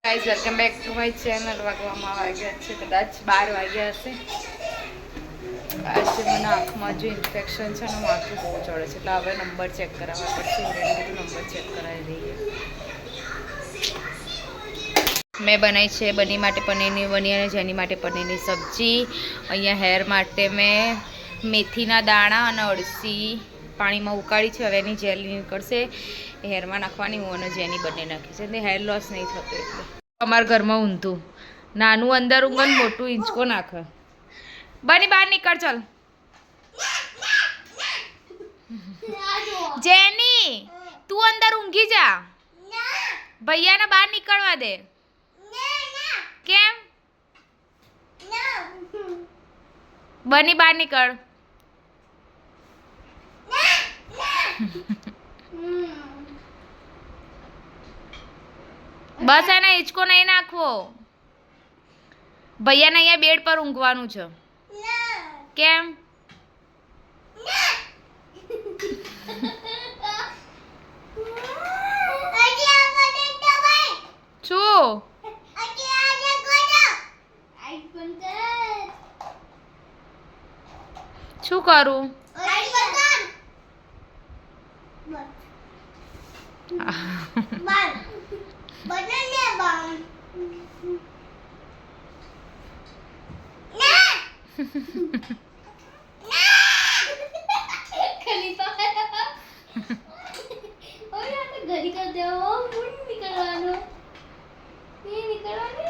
Guys welcome back to my channel. વાગવામાં વાગ્યા છે કદાચ 12 વાગ્યા હશે. આજે મને આંખમાં જે ઇન્ફેક્શન છે ને માથું બહુ ચડે છે એટલે હવે નંબર ચેક કરાવવા પડશે. ઓલરેડી બધું નંબર ચેક કરાવી દઈએ. મેં બનાવી છે બની માટે પનીરની બની અને જેની માટે પનીરની સબ્જી. અહીંયા હેર માટે મેં મેથીના દાણા અને અળસી પાણીમાં ઉકાળી છે. હવે એની જેલ નીકળશે, હેરમાં નાખવાની. હું અને જેની બંને નાખી છે એટલે હેર લોસ નહીં થતો. એટલે અમારા ઘરમાં ઊંધું નાનું અંદર ઊંઘન મોટું ઇંચકો નાખે. બની બહાર નીકળ ચાલ. જેની તું અંદર ઊંઘી જા, ભૈયાને બહાર નીકળવા દે. કેમ? બની બહાર નીકળ. બસ એને હિંચકો નહીં નાખવો. ભૈયાને અહીંયા બેડ પર ઊંઘવાનું છે. કેમ? શું શું કરું? ઘરી કર દેવો નીકળવાનો નીકળવાનું.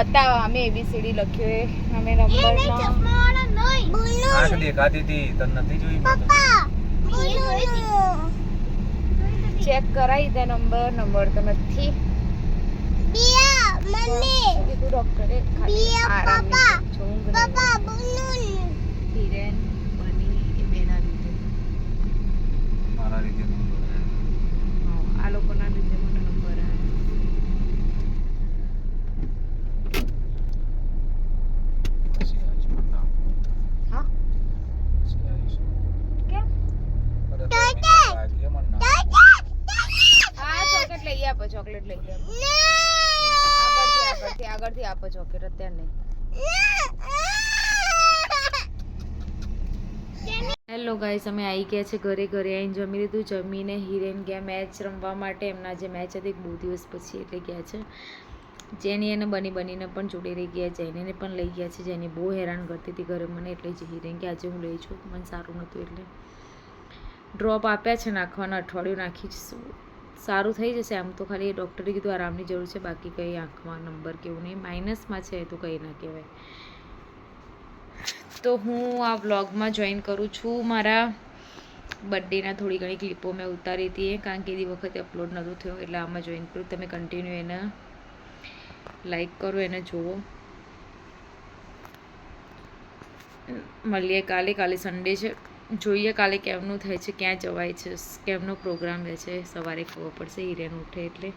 બતાવો અમે ABCD લખ્યો એ અમે નંબરનો ચશ્માવાળા નહીં આંખ દેખાતી હતી તને નથી જોઈ મેં તો. ચેક કરાવી દે નંબર તો નથી કીધું ડોક્ટરે ખાલી આરામની ઊંઘ નહીં. હિરેન બની એ બેના લીધે મારા રીતે નંબર હા, આ લોકોના લીધે મને નંબર આવ્યો. પછી આવીશ મને હા પછી આવીશ. કેમ અરે લાગી મને ના આ ચોકલેટ લઈ આપો આગળથી આપો ચોકલેટ અત્યારે નહીં. હેલો ગાઈસ, અમે આવી ગયા છે ઘરે આવીને જમી લીધું. જમીને હિરેન ગયા મેચ રમવા માટે. એમના જે મેચ હતી બહુ દિવસ પછી એટલે ગયા છે. જેની એને બનીને પણ જોડે રહી ગયા. જેનીને પણ લઈ ગયા છે. જેની બહુ હેરાન કરતી હતી ઘરે મને, એટલે જે હિરેન કે આજે હું લઈ છું, મને સારું નહોતું એટલે ડ્રોપ આપ્યા છે નાખવાના. અઠવાડિયું નાખીશું, સારું થઈ જશે. આમ તો ખાલી ડૉક્ટરે કીધું આરામની જરૂર છે, બાકી કંઈ આંખમાં નંબર કેવું નહીં, માઇનસમાં છે તો કંઈ ના કહેવાય. તો હું આ વ્લોગમાં જોઈન કરું છું. મારા બર્થડેના થોડી ઘણી ક્લિપો મેં ઉતારી હતી, કારણ કે એ વખતે અપલોડ નહોતું થયું, એટલે આમાં જોઈન કરું. તમે કન્ટિન્યુ એને લાઈક કરો, એને જુઓ. મળીએ કાલે સન્ડે છે. જોઈએ કાલે કેમનું થાય છે, ક્યાં જવાય છે, કેમનો પ્રોગ્રામ રહે છે. સવારે ખબર પડશે. હિરેન ઉઠે એટલે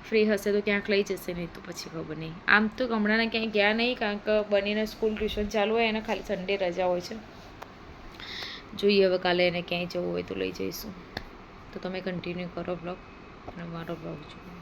ફ્રી હશે તો ક્યાંક લઈ જશે, નહીં તો પછી ખબર નહીં. આમ તો હમણાં ક્યાંય ગયા નહીં, કારણ કે બનીને સ્કૂલ ટ્યુશન ચાલુ હોય, એને ખાલી સન્ડે રજા હોય છે. જોઈએ હવે કાલે એને ક્યાંય જવું હોય તો લઈ જઈશું. તો તમે કન્ટિન્યુ કરો બ્લોગ અને મારો બ્લોગ જુઓ.